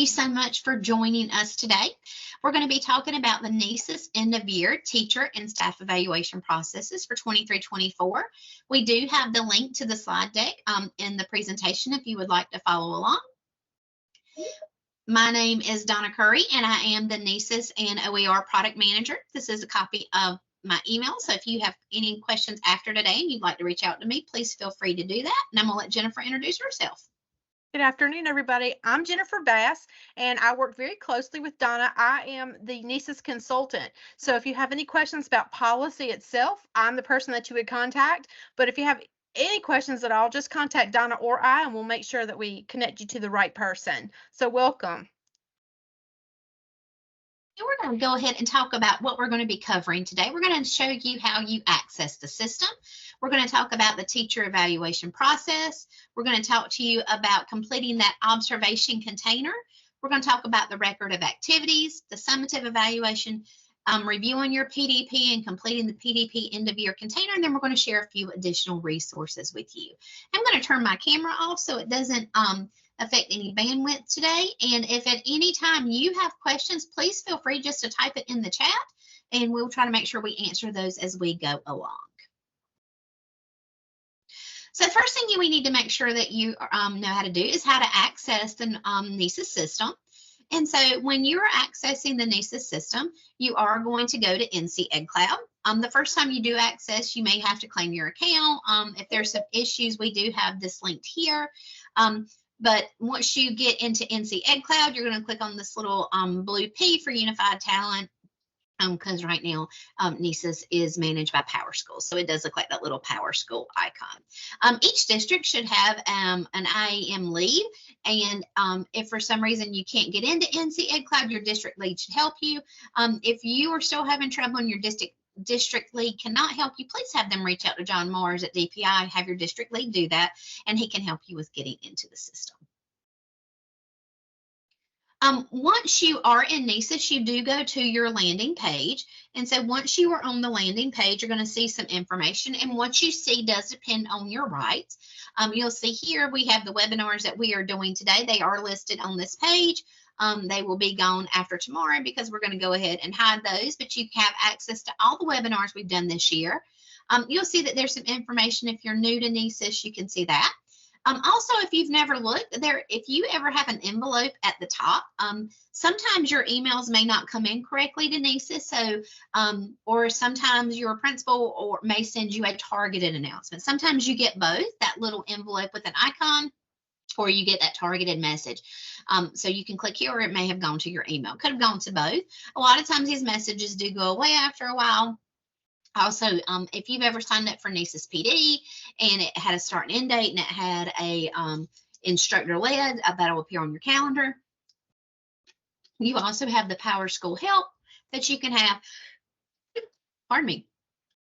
you so much for joining us today. We're going to be talking about the NCEES end of year teacher and staff evaluation processes for 23-24. We do have the link to the slide deck in the presentation if you would like to follow along. My name is Donna Curry, and I am the NCEES and OER product manager. This is a copy of my email, so if you have any questions after today and you'd like to reach out to me, please feel free to do that. And I'm going to let Jennifer introduce herself. Good afternoon, everybody. I'm Jennifer Bass, and I work very closely with Donna. I am the NCEES consultant. So if you have any questions about policy itself, I'm the person that you would contact. But if you have any questions at all, just contact Donna or I, and we'll make sure that we connect you to the right person. So welcome. We're going to go ahead and talk about what we're going to be covering today. We're going to show you how you access the system. We're going to talk about the teacher evaluation process. We're going to talk to you about completing that observation container. We're going to talk about the record of activities, the summative evaluation, reviewing your PDP and completing the PDP end of year container. And then we're going to share a few additional resources with you. I'm going to turn my camera off so it doesn't affect any bandwidth today. And if at any time you have questions, please feel free just to type it in the chat, and we'll try to make sure we answer those as we go along. So the first thing we need to make sure that you know how to do is how to access the NCEES system. And so when you're accessing the NCEES system, you are going to go to NC Cloud. The first time you do access, you may have to claim your account. If there's some issues, we do have this linked here. But once you get into NC Cloud, you're going to click on this little blue P for Unified Talent, because right now NCEES is managed by PowerSchool. So it does look like that little PowerSchool icon. Each district should have an IAM lead. And if for some reason you can't get into NC Cloud, your district lead should help you. If you are still having trouble and your district lead cannot help you, please have them reach out to John Mars at DPI, have your district lead do that, and he can help you with getting into the system. Once you are in NCEES, you do go to your landing page. And so once you are on the landing page, you're going to see some information. And what you see does depend on your rights. You'll see here we have the webinars that we are doing today. They are listed on this page. They will be gone after tomorrow because we're going to go ahead and hide those. But you have access to all the webinars we've done this year. You'll see that there's some information. If you're new to NCEES, you can see that. Also, if you've never looked there, if you ever have an envelope at the top, sometimes your emails may not come in correctly to NCEES. So, or sometimes your principal may send you a targeted announcement. Sometimes you get both, that little envelope with an icon, or you get that targeted message. So you can click here, or it may have gone to your email. Could have gone to both. A lot of times these messages do go away after a while. Also, if you've ever signed up for NCEES PD and it had a start and end date and it had a instructor led, that'll appear on your calendar. You also have the PowerSchool help that you can have. Pardon me.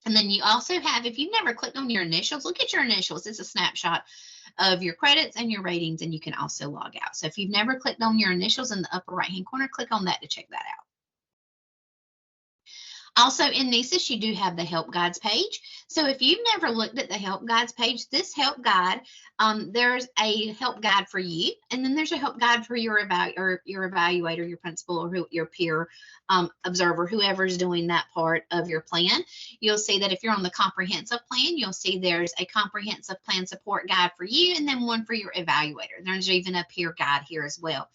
And then you also have, if you've never clicked on your initials, look at your initials. It's a snapshot of your credits and your ratings, and you can also log out. So if you've never clicked on your initials in the upper right-hand corner, click on that to check that out. Also in NCEES, you do have the help guides page. So if you've never looked at the help guides page, this help guide, there's a help guide for you, and then there's a help guide for your evaluator, your principal, or your peer observer, whoever's doing that part of your plan. You'll see that if you're on the comprehensive plan, you'll see there's a comprehensive plan support guide for you, and then one for your evaluator. There's even a peer guide here as well.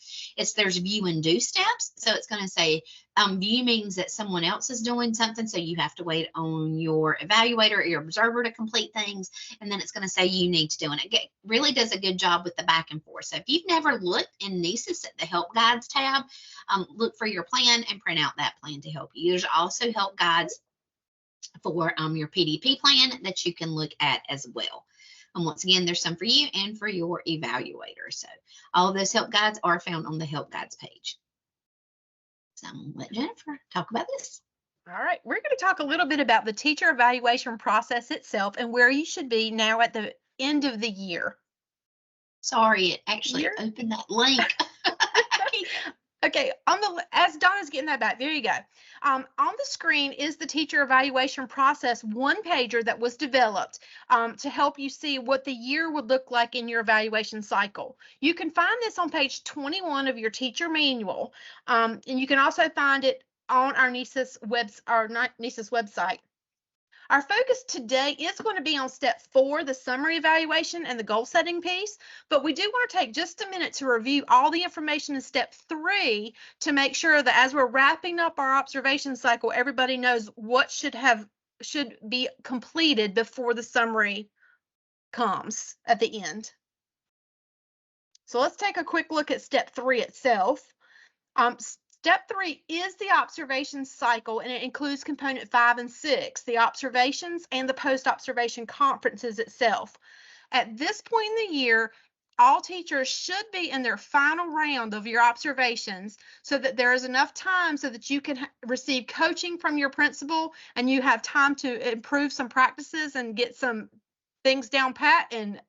There's view and do steps. So it's going to say view means that someone else is doing something, so you have to wait on your evaluator or your observer to complete things, and then it's going to say you need to do it. It really does a good job with the back and forth. So if you've never looked in NCEES at the help guides tab, look for your plan and print out that plan to help you. There's also help guides for your PDP plan that you can look at as well. And once again, there's some for you and for your evaluator. So all of those help guides are found on the help guides page. So I'm going to let Jennifer talk about this. All right, we're going to talk a little bit about the teacher evaluation process itself and where you should be now at the end of the year. Sorry, it actually opened that link. Okay, as Donna's getting that back, there you go. On the screen is the teacher evaluation process one pager that was developed to help you see what the year would look like in your evaluation cycle. You can find this on page 21 of your teacher manual, and you can also find it on our NCEES website. Our focus today is going to be on step 4, the summary evaluation and the goal setting piece, but we do want to take just a minute to review all the information in step 3 to make sure that as we're wrapping up our observation cycle, everybody knows what should be completed before the summary comes at the end. So let's take a quick look at step 3 itself. Step 3 is the observation cycle, and it includes component 5 and 6, the observations and the post-observation conferences itself. At this point in the year, all teachers should be in their final round of your observations so that there is enough time so that you can receive coaching from your principal and you have time to improve some practices and get some things down pat and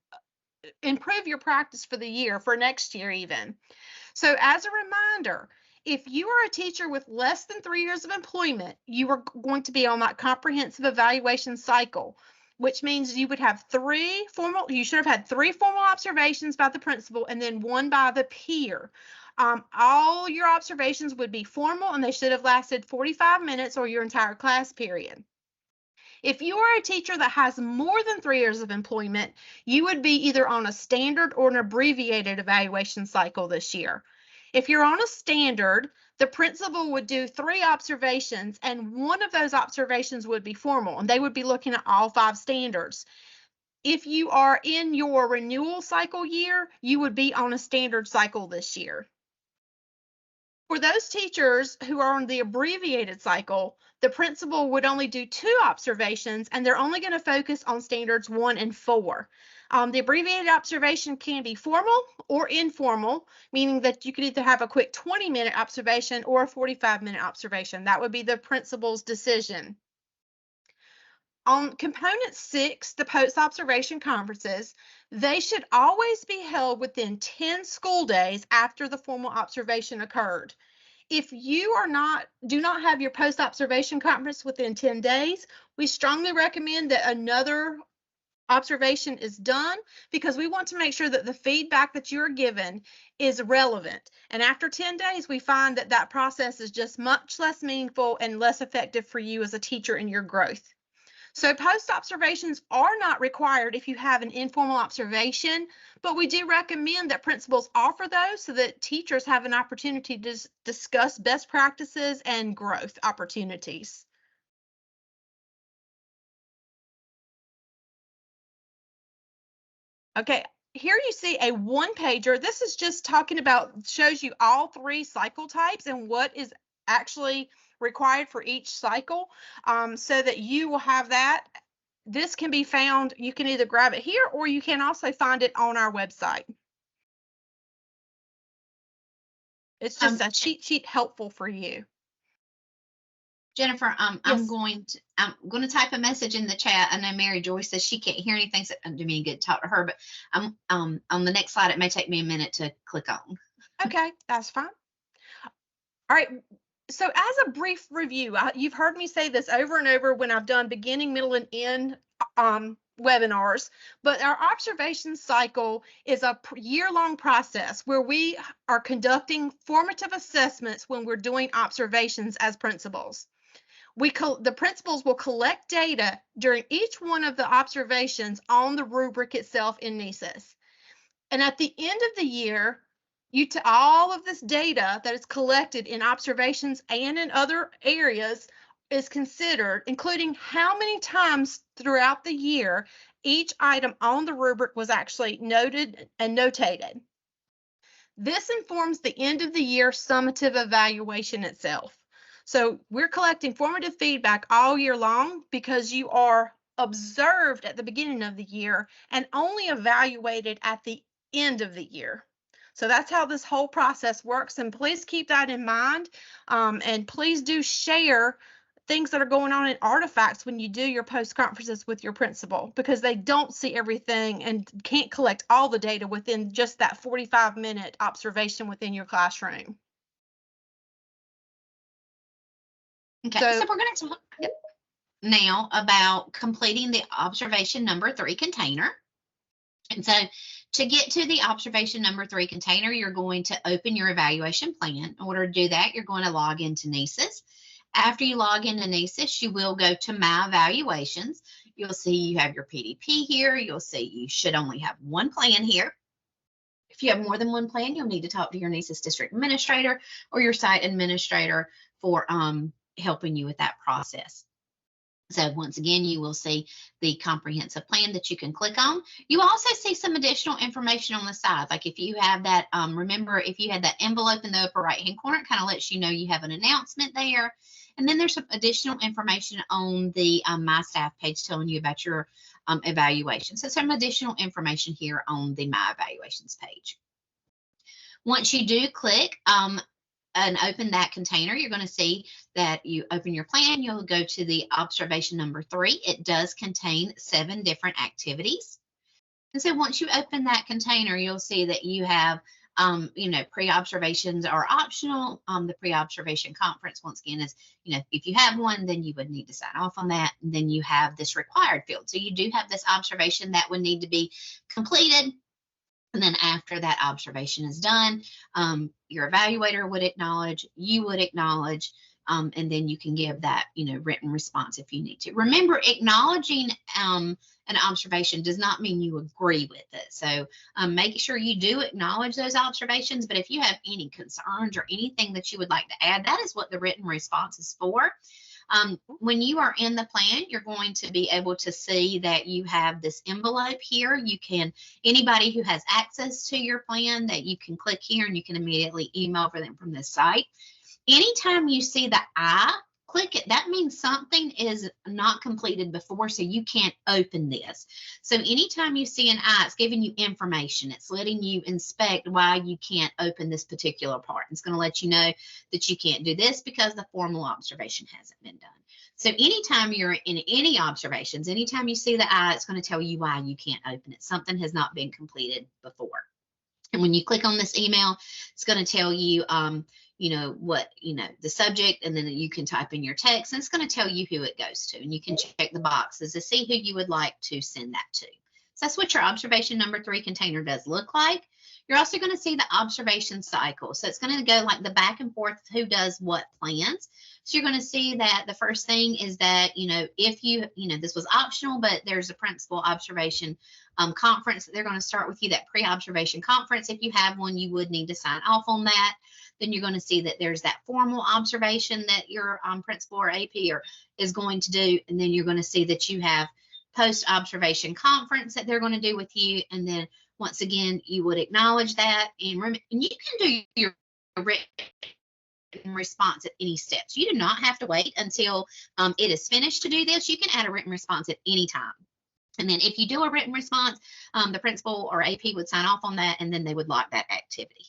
improve your practice for the year, for next year even. So as a reminder, if you are a teacher with less than 3 years of employment, you are going to be on that comprehensive evaluation cycle, which means you would have you should have had 3 formal observations by the principal and then 1 by the peer. All your observations would be formal and they should have lasted 45 minutes or your entire class period. If you are a teacher that has more than 3 years of employment, you would be either on a standard or an abbreviated evaluation cycle this year. If you're on a standard, the principal would do 3 observations and 1 of those observations would be formal and they would be looking at all 5 standards. If you are in your renewal cycle year, you would be on a standard cycle this year. For those teachers who are on the abbreviated cycle, the principal would only do 2 observations and they're only going to focus on standards 1 and 4. The abbreviated observation can be formal or informal, meaning that you could either have a quick 20-minute observation or a 45-minute observation. That would be the principal's decision. On component 6, the post-observation conferences, they should always be held within 10 school days after the formal observation occurred. If you do not have your post-observation conference within 10 days, we strongly recommend that another observation is done because we want to make sure that the feedback that you're given is relevant. And after 10 days, we find that that process is just much less meaningful and less effective for you as a teacher in your growth. So post-observations are not required if you have an informal observation, but we do recommend that principals offer those so that teachers have an opportunity to discuss best practices and growth opportunities. Okay, here you see a 1-pager. This is just talking about, shows you all 3 cycle types and what is actually required for each cycle, so that you will have that. This can be found, you can either grab it here or you can also find it on our website. It's just a cheat sheet helpful for you. Jennifer, Yes. I'm going to type a message in the chat. I know Mary Joyce says she can't hear anything, so I'm doing good to talk to her, but on the next slide, it may take me a minute to click on. Okay, that's fine. All right. So as a brief review, you've heard me say this over and over when I've done beginning, middle, and end webinars, but our observation cycle is a year-long process where we are conducting formative assessments when we're doing observations as principals. The principals will collect data during each one of the observations on the rubric itself in NCEES. And at the end of the year, all of this data that is collected in observations and in other areas is considered, including how many times throughout the year each item on the rubric was actually noted and notated. This informs the end of the year summative evaluation itself. So we're collecting formative feedback all year long because you are observed at the beginning of the year and only evaluated at the end of the year. So that's how this whole process works. And please keep that in mind. And please do share things that are going on in artifacts when you do your post conferences with your principal, because they don't see everything and can't collect all the data within just that 45-minute observation within your classroom. Okay, so we're going to talk now about completing the observation number 3 container. And so to get to the observation number 3 container, you're going to open your evaluation plan. In order to do that, you're going to log into NCEES. After you log into NCEES, you will go to My Evaluations. You'll see you have your PDP here. You'll see you should only have one plan here. If you have more than one plan, you'll need to talk to your NCEES district administrator or your site administrator for helping you with that process. So once again, you will see the comprehensive plan that you can click on. You also see some additional information on the side. Like if you have that, remember if you had that envelope in the upper right-hand corner, it kind of lets you know you have an announcement there. And then there's some additional information on the My Staff page telling you about your evaluation. So some additional information here on the My Evaluations page. Once you do click and open that container, you're going to see that you open your plan. You'll go to the observation number 3. It does contain 7 different activities. And so once you open that container, you'll see that you have, pre-observations are optional. The pre-observation conference, once again, is, if you have one, then you would need to sign off on that. And then you have this required field. So you do have this observation that would need to be completed. And then after that observation is done, your evaluator would acknowledge, you would acknowledge, and then you can give that, written response if you need to. Remember, acknowledging an observation does not mean you agree with it. So make sure you do acknowledge those observations. But if you have any concerns or anything that you would like to add, that is what the written response is for. When you are in the plan, you're going to be able to see that you have this envelope here. You can, anybody who has access to your plan, that you can click here and you can immediately email for them from this site. Anytime you see the I, click it. That means something is not completed before, so you can't open this. So anytime you see an I, it's giving you information. It's letting you inspect why you can't open this particular part. It's going to let you know that you can't do this because the formal observation hasn't been done. So anytime you're in any observations, anytime you see the I, it's going to tell you why you can't open it. Something has not been completed before. And when you click on this email, it's going to tell you, the subject, and then you can type in your text, and it's going to tell you who it goes to, and you can check the boxes to see who you would like to send that to. So that's what your observation number 3 container does look like. You're also going to see the observation cycle. So it's going to go like the back and forth, who does what plans. So you're going to see that the first thing is that, if this was optional, but there's a principal observation conference, they're going to start with you, that pre-observation conference. If you have one, you would need to sign off on that. Then you're going to see that there's that formal observation that your principal or AP is going to do. And then you're going to see that you have post-observation conference that they're going to do with you. And then once again, you would acknowledge that. And you can do your written response at any steps. You do not have to wait until it is finished to do this. You can add a written response at any time. And then if you do a written response, the principal or AP would sign off on that, and then they would lock that activity.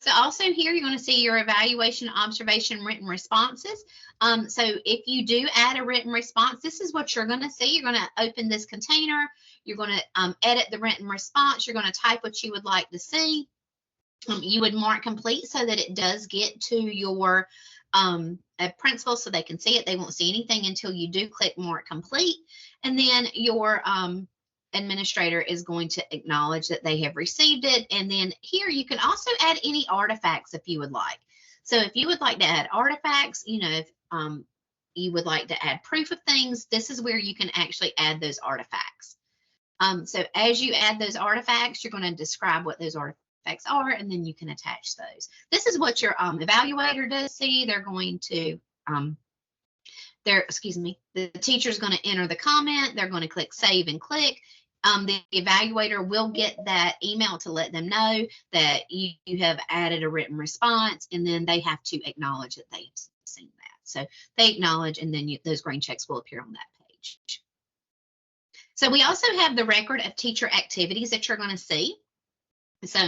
So also here, you're going to see your evaluation, observation, written responses. So if you do add a written response, this is what you're going to see. You're going to open this container. You're going to edit the written response. You're going to type what you would like to see. You would mark complete so that it does get to your principal so they can see it. They won't see anything until you do click mark complete. And then your administrator is going to acknowledge that they have received it. And then here you can also add any artifacts if you would like. So if you would like to add artifacts, if you would like to add proof of things, this is where you can actually add those artifacts. So as you add those artifacts, you're going to describe what those artifacts are, and then you can attach those. This is what your evaluator does see. They're going to the teacher's going to enter the comment. They're going to click save and click. The evaluator will get that email to let them know that you have added a written response, and then they have to acknowledge that they've seen that. So they acknowledge, and then those green checks will appear on that page. So we also have the record of teacher activities that you're going to see. So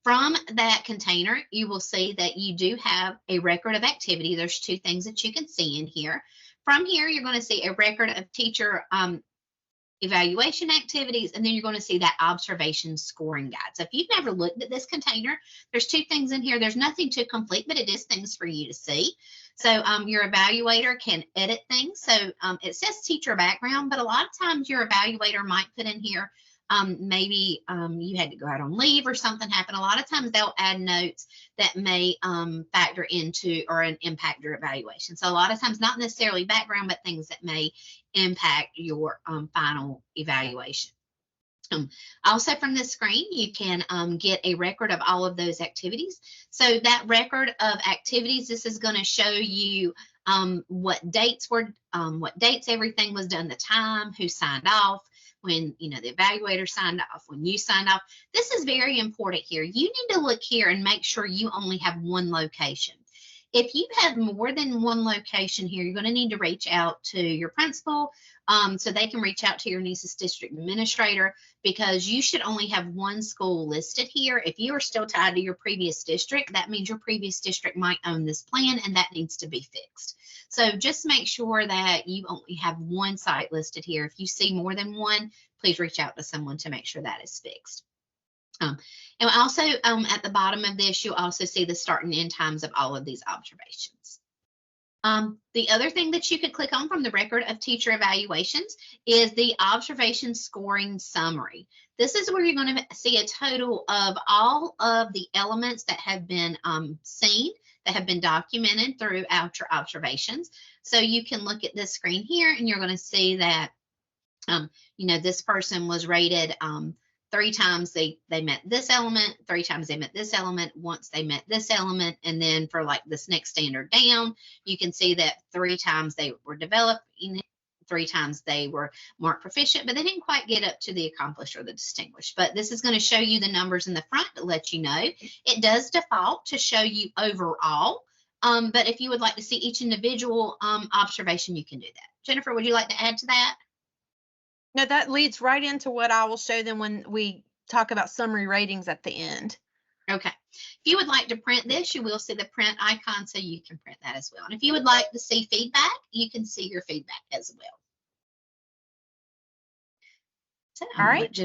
from that container, you will see that you do have a record of activity. There's 2 things that you can see in here. From here, you're going to see a record of teacher evaluation activities, and then you're going to see that observation scoring guide. So if you've never looked at this container, there's two things in here. There's nothing to complete, but it is things for you to see. So your evaluator can edit things. So it says teacher background, but a lot of times your evaluator might put in here, maybe you had to go out on leave or something happened. A lot of times they'll add notes that may factor into or impact your evaluation. So a lot of times, not necessarily background, but things that may impact your final evaluation. Also from this screen, you can get a record of all of those activities. So that record of activities, this is going to show you what dates everything was done, the time, who signed off, when the evaluator signed off, when you signed off. This is very important here. You need to look here and make sure you only have one location. If you have more than one location here, you're going to need to reach out to your principal so they can reach out to your NCEES district administrator, because you should only have one school listed here. If you are still tied to your previous district, that means your previous district might own this plan, and that needs to be fixed. So just make sure that you only have one site listed here. If you see more than one, please reach out to someone to make sure that is fixed. And also at the bottom of this, you'll also see the start and end times of all of these observations. The other thing that you could click on from the record of teacher evaluations is the observation scoring summary. This is where you're going to see a total of all of the elements that have been seen, that have been documented throughout your observations. So you can look at this screen here and you're going to see that, this person was rated 3 times they met this element, 3 times they met this element, once they met this element, and then for like this next standard down, you can see that 3 times they were developing, 3 times they were marked proficient, but they didn't quite get up to the accomplished or the distinguished. But this is going to show you the numbers in the front to let you know. It does default to show you overall, but if you would like to see each individual observation, you can do that. Jennifer, would you like to add to that? No, that leads right into what I will show them when we talk about summary ratings at the end. Okay. If you would like to print this, you will see the print icon, so you can print that as well. And if you would like to see feedback, you can see your feedback as well. So, all right.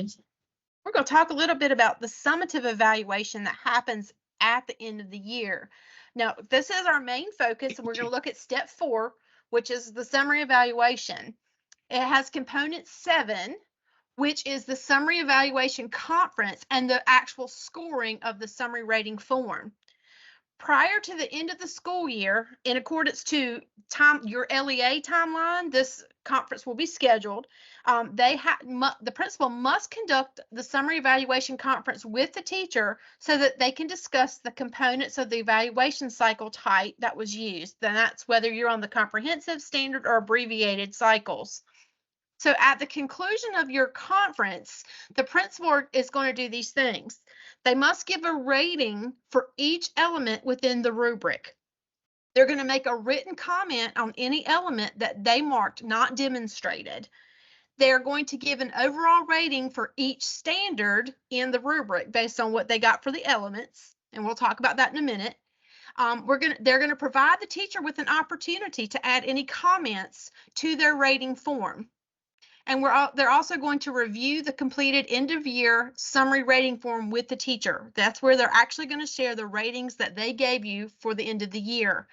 We're going to talk a little bit about the summative evaluation that happens at the end of the year. Now, this is our main focus, and we're going to look at step 4, which is the summary evaluation. It has component 7, which is the summary evaluation conference and the actual scoring of the summary rating form. Prior to the end of the school year, in accordance to your LEA timeline, this conference will be scheduled. The principal must conduct the summary evaluation conference with the teacher so that they can discuss the components of the evaluation cycle type that was used. Then that's whether you're on the comprehensive, standard, or abbreviated cycles. So at the conclusion of your conference, the principal is going to do these things. They must give a rating for each element within the rubric. They're going to make a written comment on any element that they marked not demonstrated. They're going to give an overall rating for each standard in the rubric based on what they got for the elements, and we'll talk about that in a minute. They're going to provide the teacher with an opportunity to add any comments to their rating form. And they're also going to review the completed end-of-year summary rating form with the teacher. That's where they're actually going to share the ratings that they gave you for the end of the year.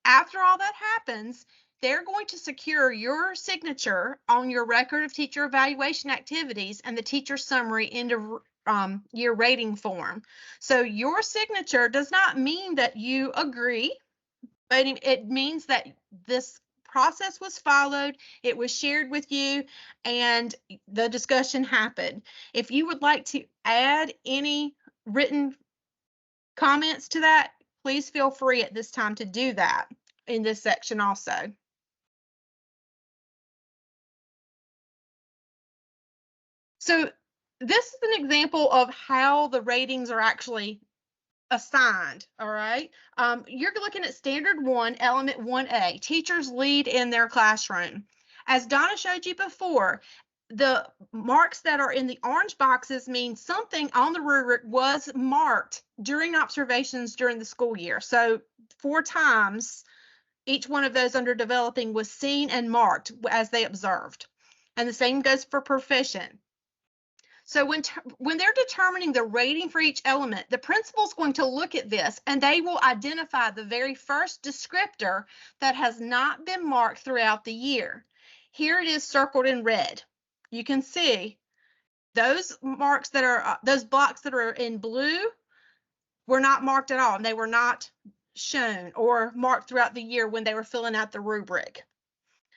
After all that happens, they're going to secure your signature on your record of teacher evaluation activities and the teacher summary end-of-year rating form. So your signature does not mean that you agree, but it means that this process was followed, it was shared with you, and the discussion happened. If you would like to add any written comments to that, please feel free at this time to do that in this section also. So this is an example of how the ratings are actually assigned. All right. You're looking at standard 1, element 1A, teachers lead in their classroom. As Donna showed you before, the marks that are in the orange boxes mean something on the rubric was marked during observations during the school year. So 4 times each one of those under developing was seen and marked as they observed. And the same goes for proficient. So when they're determining the rating for each element, the principal is going to look at this and they will identify the very first descriptor that has not been marked throughout the year. Here it is circled in red. You can see those marks that are, those blocks that are in blue were not marked at all. And they were not shown or marked throughout the year when they were filling out the rubric.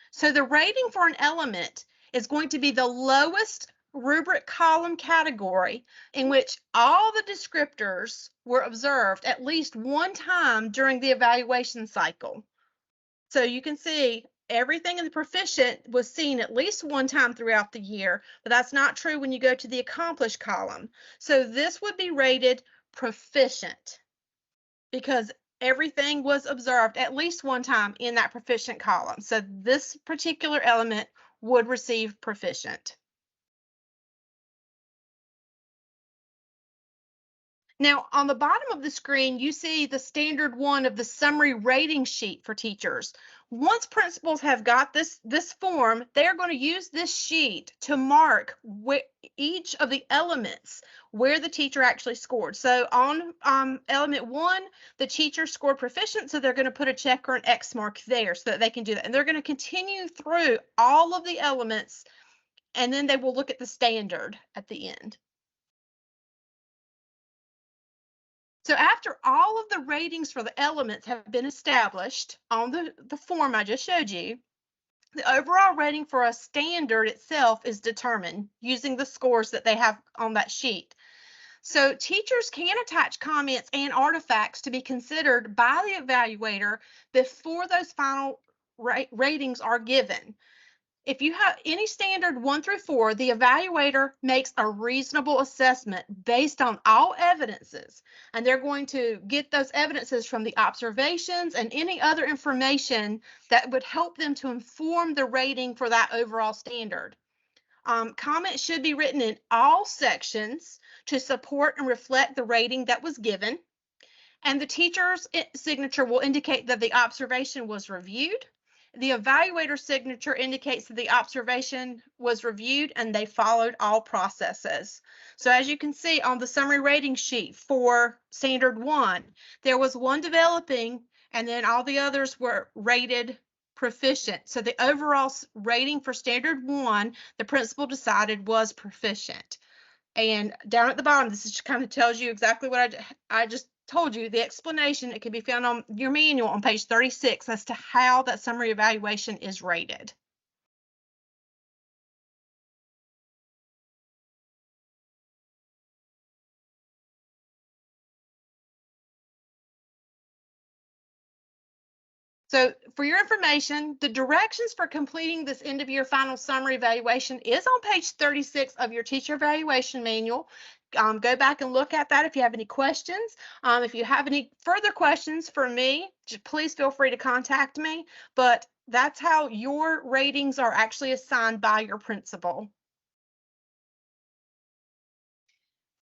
So the rating for an element is going to be the lowest rubric column category in which all the descriptors were observed at least one time during the evaluation cycle. So you can see everything in the proficient was seen at least one time throughout the year, but that's not true when you go to the accomplished column. So this would be rated proficient because everything was observed at least one time in that proficient column. So this particular element would receive proficient. Now, on the bottom of the screen, you see the standard one of the summary rating sheet for teachers. Once principals have got this form, they're going to use this sheet to mark each of the elements where the teacher actually scored. So on element 1, the teacher scored proficient, so they're going to put a check or an X mark there so that they can do that. And they're going to continue through all of the elements, and then they will look at the standard at the end. So after all of the ratings for the elements have been established on the form I just showed you, the overall rating for a standard itself is determined using the scores that they have on that sheet. So teachers can attach comments and artifacts to be considered by the evaluator before those final ratings are given. If you have any standard 1 through 4, the evaluator makes a reasonable assessment based on all evidences, and they're going to get those evidences from the observations and any other information that would help them to inform the rating for that overall standard. Comments should be written in all sections to support and reflect the rating that was given, and the teacher's signature will indicate that the observation was reviewed. The evaluator signature indicates that the observation was reviewed and they followed all processes. So as you can see on the summary rating sheet for standard 1, there was one developing and then all the others were rated proficient. So the overall rating for standard 1, the principal decided was proficient. And down at the bottom, this just kind of tells you exactly what I just told you, the explanation. It can be found on your manual on page 36 as to how that summary evaluation is rated. So for your information, the directions for completing this end of year final summary evaluation is on page 36 of your teacher evaluation manual. Go back and look at that if you have any questions. If you have any further questions for me, please feel free to contact me. But that's how your ratings are actually assigned by your principal.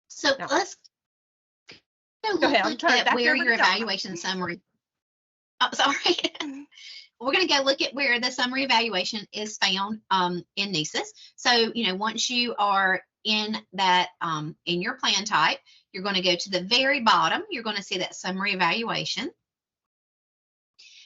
So let's go look at where your evaluation summary. Oh, sorry. We're going to go look at where the summary evaluation is found in NCEES. So, once you are in that in your plan type, you're going to go to the very bottom. You're going to see that summary evaluation.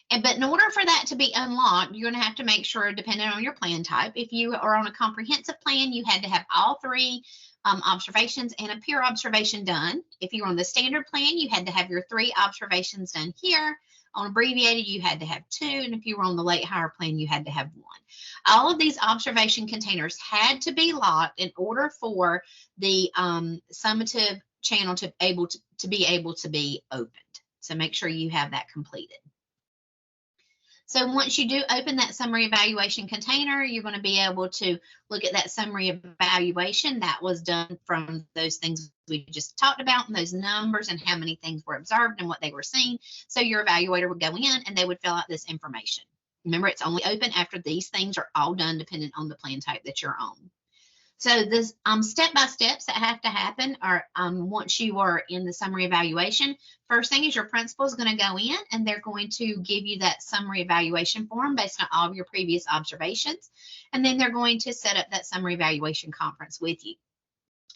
But in order for that to be unlocked, you're going to have to make sure, depending on your plan type, if you are on a comprehensive plan, you had to have all 3 observations and a peer observation done. If you were on the standard plan, you had to have your 3 observations done here. On abbreviated, you had to have 2, and if you were on the late hire plan, you had to have 1. All of these observation containers had to be locked in order for the summative channel to be able to be opened. So make sure you have that completed. So once you do open that summary evaluation container, you're going to be able to look at that summary evaluation that was done from those things we just talked about and those numbers and how many things were observed and what they were seeing. So your evaluator would go in and they would fill out this information. Remember, it's only open after these things are all done, depending on the plan type that you're on. So this step-by-steps that have to happen are once you are in the summary evaluation, first thing is your principal is going to go in and they're going to give you that summary evaluation form based on all of your previous observations. And then they're going to set up that summary evaluation conference with you.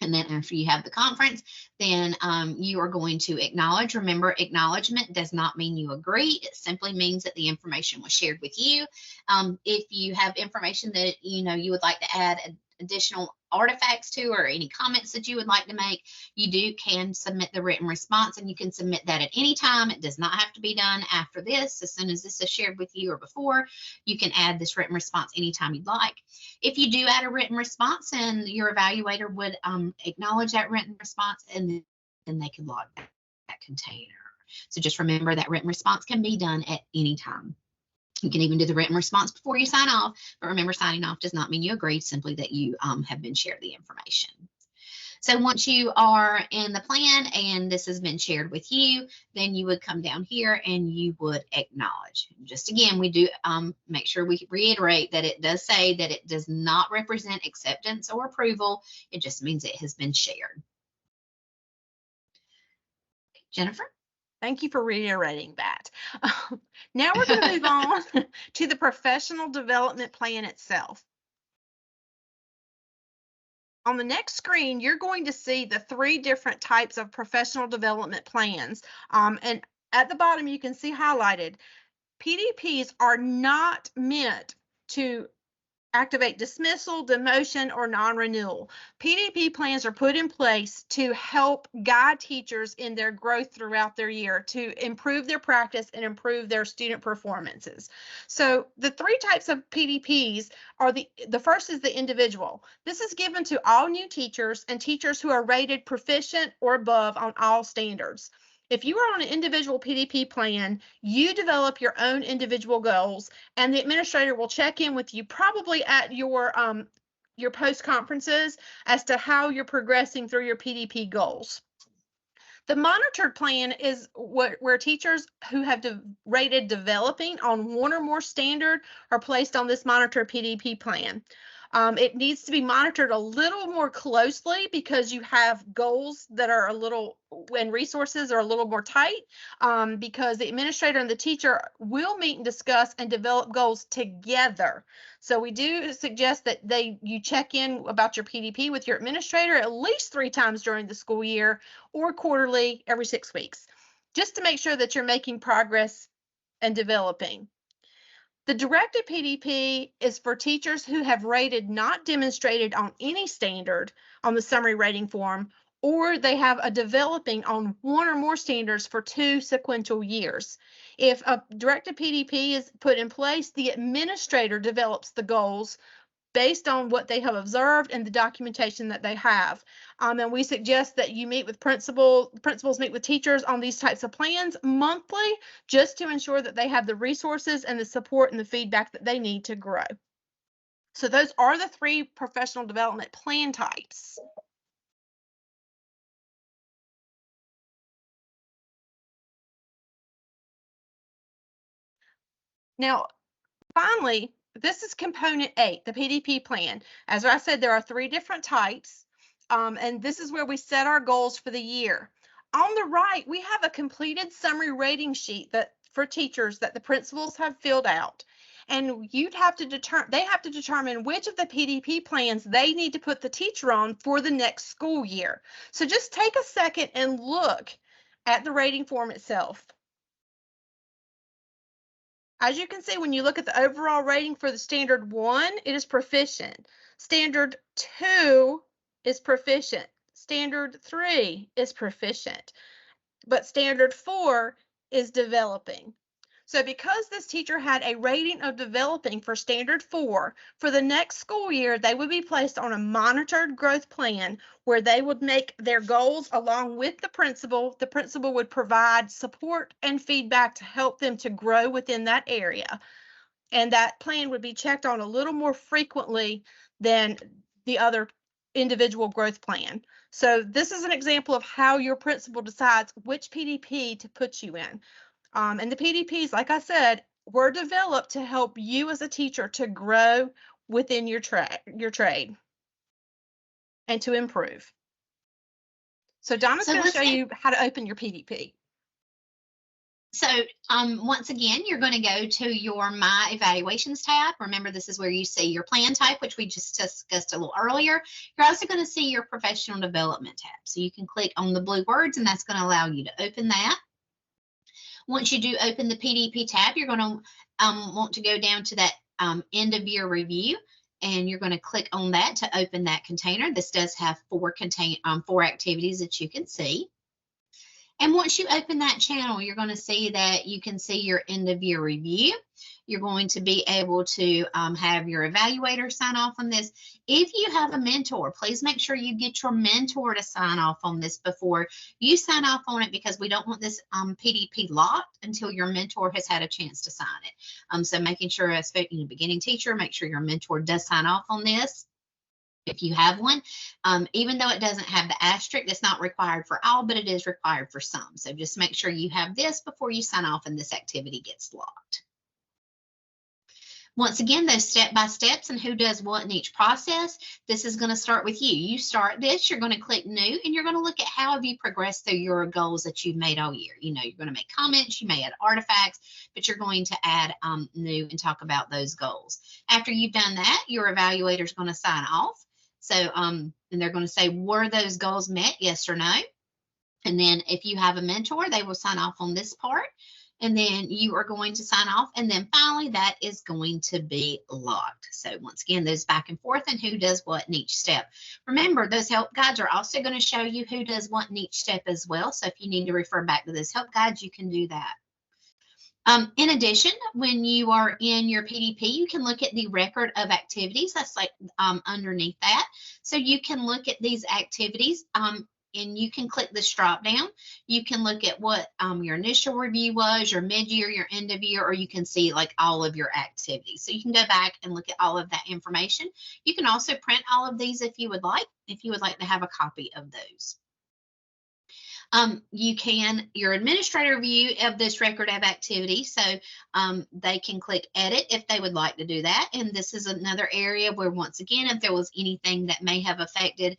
And then after you have the conference, then you are going to acknowledge. Remember, acknowledgement does not mean you agree. It simply means that the information was shared with you. If you have information that you would like to add additional artifacts to, or any comments that you would like to make, you can submit the written response, and you can submit that at any time. It does not have to be done after this. As soon as this is shared with you or before, you can add this written response anytime you'd like. If you do add a written response, and your evaluator would acknowledge that written response, and then they can log that container. So just remember that written response can be done at any time. You can even do the written response before you sign off, but remember, signing off does not mean you agreed, simply that you have been shared the information. So once you are in the plan and this has been shared with you, then you would come down here and you would acknowledge. Just again, we do make sure we reiterate that it does say that it does not represent acceptance or approval. It just means it has been shared. Jennifer? Thank you for reiterating that. Now we're going to move on to the professional development plan itself. On the next screen, you're going to see the 3 different types of professional development plans. And at the bottom, you can see highlighted, PDPs are not meant to activate dismissal, demotion, or non-renewal. PDP plans are put in place to help guide teachers in their growth throughout their year, to improve their practice and improve their student performances. So the 3 types of PDPs are the first is the individual. This is given to all new teachers and teachers who are rated proficient or above on all standards. If you are on an individual PDP plan, you develop your own individual goals, and the administrator will check in with you probably at your post conferences as to how you're progressing through your PDP goals. The monitored plan is where teachers who have rated developing on one or more standard are placed on this monitored PDP plan. It needs to be monitored a little more closely because you have goals that are and resources are a little more tight, because the administrator and the teacher will meet and discuss and develop goals together. So we do suggest that you check in about your PDP with your administrator at least 3 times during the school year, or quarterly every 6 weeks, just to make sure that you're making progress and developing. The directed PDP is for teachers who have rated not demonstrated on any standard on the summary rating form, or they have a developing on one or more standards for 2 sequential years. If a directed PDP is put in place, the administrator develops the goals based on what they have observed and the documentation that they have. And we suggest that you meet with principals meet with teachers on these types of plans monthly, just to ensure that they have the resources and the support and the feedback that they need to grow. So those are the 3 professional development plan types. Now, finally, this is component 8, the PDP plan. As I said, there are 3 different types, and this is where we set our goals for the year. On the right, we have a completed summary rating sheet for teachers that the principals have filled out. And they have to determine which of the PDP plans they need to put the teacher on for the next school year. So just take a second and look at the rating form itself. As you can see, when you look at the overall rating for the standard 1, it is proficient. Standard 2 is proficient. Standard 3 is proficient. But standard 4 is developing. So because this teacher had a rating of developing for standard 4, for the next school year, they would be placed on a monitored growth plan where they would make their goals along with the principal. The principal would provide support and feedback to help them to grow within that area. And that plan would be checked on a little more frequently than the other individual growth plan. So this is an example of how your principal decides which PDP to put you in. And the PDPs, like I said, were developed to help you as a teacher to grow within your trade. and to improve. So Donna's going to show you how to open your PDP. So once again, you're going to go to your My Evaluations tab. Remember, this is where you see your plan type, which we just discussed a little earlier. You're also going to see your Professional Development tab. So you can click on the blue words, and that's going to allow you to open that. Once you do open the PDP tab, you're going to want to go down to that end of year review, and you're going to click on that to open that container. This does have four activities that you can see. And once you open that channel, you're going to see that you can see your end of year review. You're going to be able to have your evaluator sign off on this. If you have a mentor, please make sure you get your mentor to sign off on this before you sign off on it, because we don't want this PDP locked until your mentor has had a chance to sign it. So making sure, as a beginning teacher, make sure your mentor does sign off on this. If you have one, even though it doesn't have the asterisk, it's not required for all, but it is required for some. So just make sure you have this before you sign off and this activity gets locked. Once again, those step-by-steps and who does what in each process, this is going to start with you. You start this, you're going to click new, and you're going to look at how have you progressed through your goals that you've made all year. You're going to make comments, you may add artifacts, but you're going to add new and talk about those goals. After you've done that, your evaluator is going to sign off. So, and they're going to say, were those goals met, yes or no? And then if you have a mentor, they will sign off on this part. And then you are going to sign off. And then finally, that is going to be locked. So once again, those back and forth and who does what in each step. Remember, those help guides are also going to show you who does what in each step as well. So if you need to refer back to those help guides, you can do that. In addition, when you are in your PDP, you can look at the record of activities. That's like underneath that. So you can look at these activities and you can click this drop down. You can look at what your initial review was, your mid-year, your end of year, or you can see like all of your activities. So you can go back and look at all of that information. You can also print all of these if you would like to have a copy of those. Your administrator view of this record of activity, so they can click edit if they would like to do that. And this is another area where, once again, if there was anything that may have affected,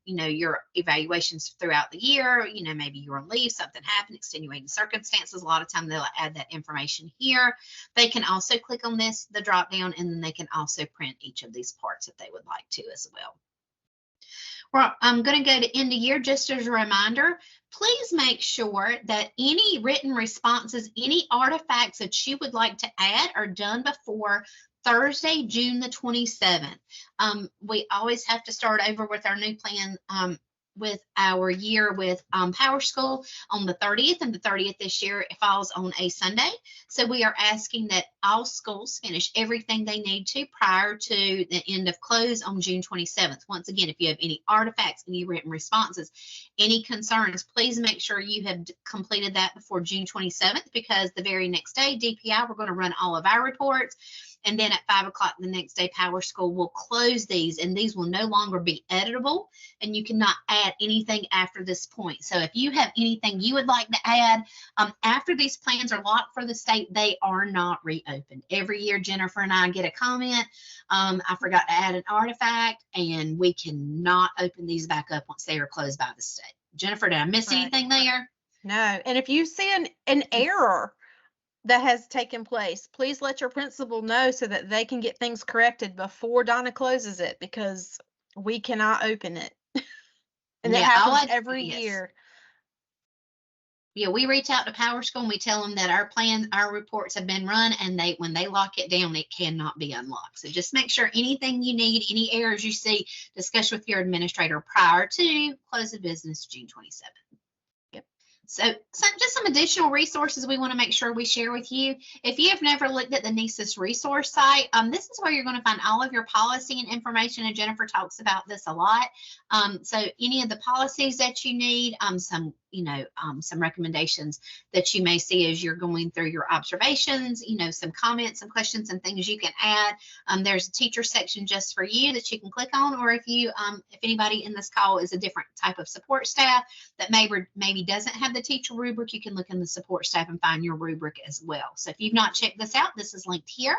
your evaluations throughout the year, maybe you're on leave, something happened, extenuating circumstances, a lot of time they'll add that information here. They can also click on this, the drop down, and then they can also print each of these parts if they would like to as well. Well, I'm going to go to end of year. Just as a reminder, please make sure that any written responses, any artifacts that you would like to add are done before Thursday, June the 27th. We always have to start over with our new plan with our year with PowerSchool on the 30th, and the 30th this year it falls on a Sunday. So we are asking that all schools finish everything they need to prior to the end of close on June 27th. Once again, if you have any artifacts, any written responses, any concerns, please make sure you have completed that before June 27th, because the very next day, DPI, we're going to run all of our reports. And then at 5 o'clock the next day, PowerSchool will close these, and these will no longer be editable, and you cannot add anything after this point. So if you have anything you would like to add, after these plans are locked for the state, they are not reopened. Every year, Jennifer and I get a comment, I forgot to add an artifact, and we cannot open these back up once they are closed by the state. Jennifer, did I miss anything there? No. And if you see an error that has taken place, please let your principal know so that they can get things corrected before Donna closes it, because we cannot open it. And that happens every year. Yeah, we reach out to PowerSchool and we tell them that our reports have been run, and when they lock it down, it cannot be unlocked. So just make sure anything you need, any errors you see, discuss with your administrator prior to close of business June 27th. So just some additional resources we want to make sure we share with you. If you have never looked at the NCEES resource site, this is where you're going to find all of your policy and information, and Jennifer talks about this a lot. So any of the policies that you need, some recommendations that you may see as you're going through your observations, some comments, some questions, and things you can add. There's a teacher section just for you that you can click on, or if anybody in this call is a different type of support staff that maybe doesn't have the teacher rubric, you can look in the support staff and find your rubric as well. So if you've not checked this out, this is linked here.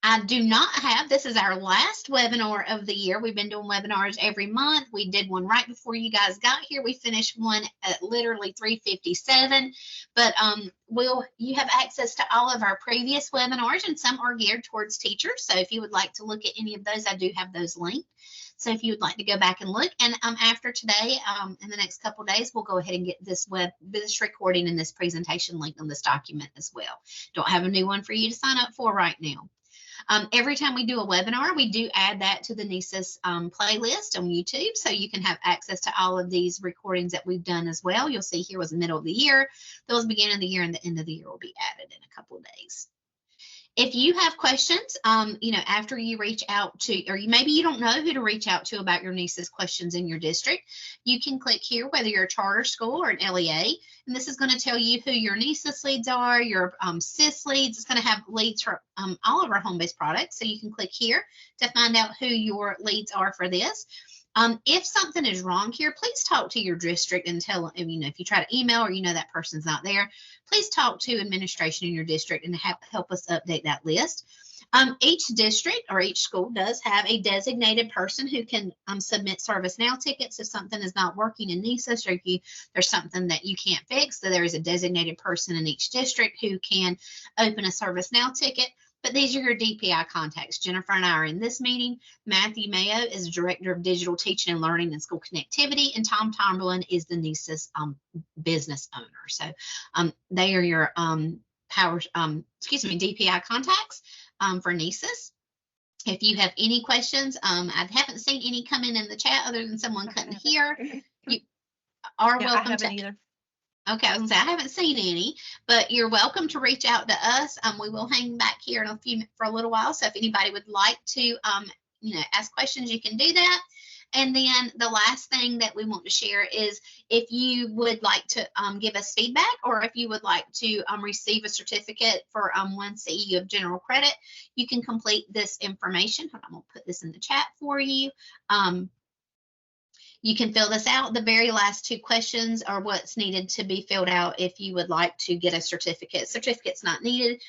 I do not have, this is our last webinar of the year. We've been doing webinars every month. We did one right before you guys got here. We finished one at literally 3:57, but you have access to all of our previous webinars, and some are geared towards teachers. So if you would like to look at any of those, I do have those linked. So if you would like to go back and look, and after today, in the next couple of days, we'll go ahead and get this recording and this presentation linked on this document as well. Don't have a new one for you to sign up for right now. Every time we do a webinar, we do add that to the NCEES playlist on YouTube, so you can have access to all of these recordings that we've done as well. You'll see here was the middle of the year, those beginning of the year, and the end of the year will be added in a couple of days. If you have questions, after you reach out to, or maybe you don't know who to reach out to about your NCEES questions in your district, you can click here, whether you're a charter school or an LEA, and this is going to tell you who your NCEES leads are, your CIS leads. It's going to have leads for all of our home-based products, so you can click here to find out who your leads are for this. If something is wrong here, please talk to your district and tell them, if you try to email or that person's not there, please talk to administration in your district and help us update that list. Each district or each school does have a designated person who can submit ServiceNow tickets if something is not working in NCEES, or if there's something that you can't fix. So there is a designated person in each district who can open a ServiceNow ticket. But these are your DPI contacts. Jennifer and I are in this meeting. Matthew Mayo is Director of Digital Teaching and Learning and School Connectivity, and Tom Tomberlin is the NCEES business owner. So they are your DPI contacts for NCEES. If you have any questions, I haven't seen any come in the chat other than someone couldn't hear. You are welcome to. Either. Okay, I was gonna say I haven't seen any, but you're welcome to reach out to us. We will hang back here for a little while. So if anybody would like to, ask questions, you can do that. And then the last thing that we want to share is if you would like to give us feedback, or if you would like to receive a certificate for 1 CE of general credit, you can complete this information. Hold on, I'm gonna put this in the chat for you. You can fill this out. The very last 2 questions are what's needed to be filled out if you would like to get a certificate. Certificate's not needed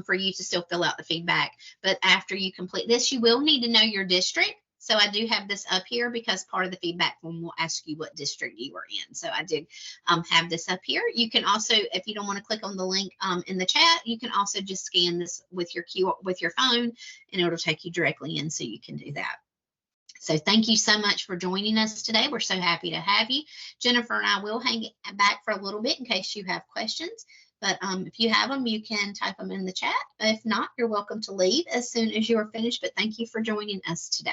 for you to still fill out the feedback. But after you complete this, you will need to know your district. So I do have this up here because part of the feedback form will ask you what district you are in. So I did have this up here. You can also, if you don't want to click on the link in the chat, you can also just scan this with your phone, and it'll take you directly in, so you can do that. So thank you so much for joining us today. We're so happy to have you. Jennifer and I will hang back for a little bit in case you have questions. But if you have them, you can type them in the chat. If not, you're welcome to leave as soon as you are finished. But thank you for joining us today.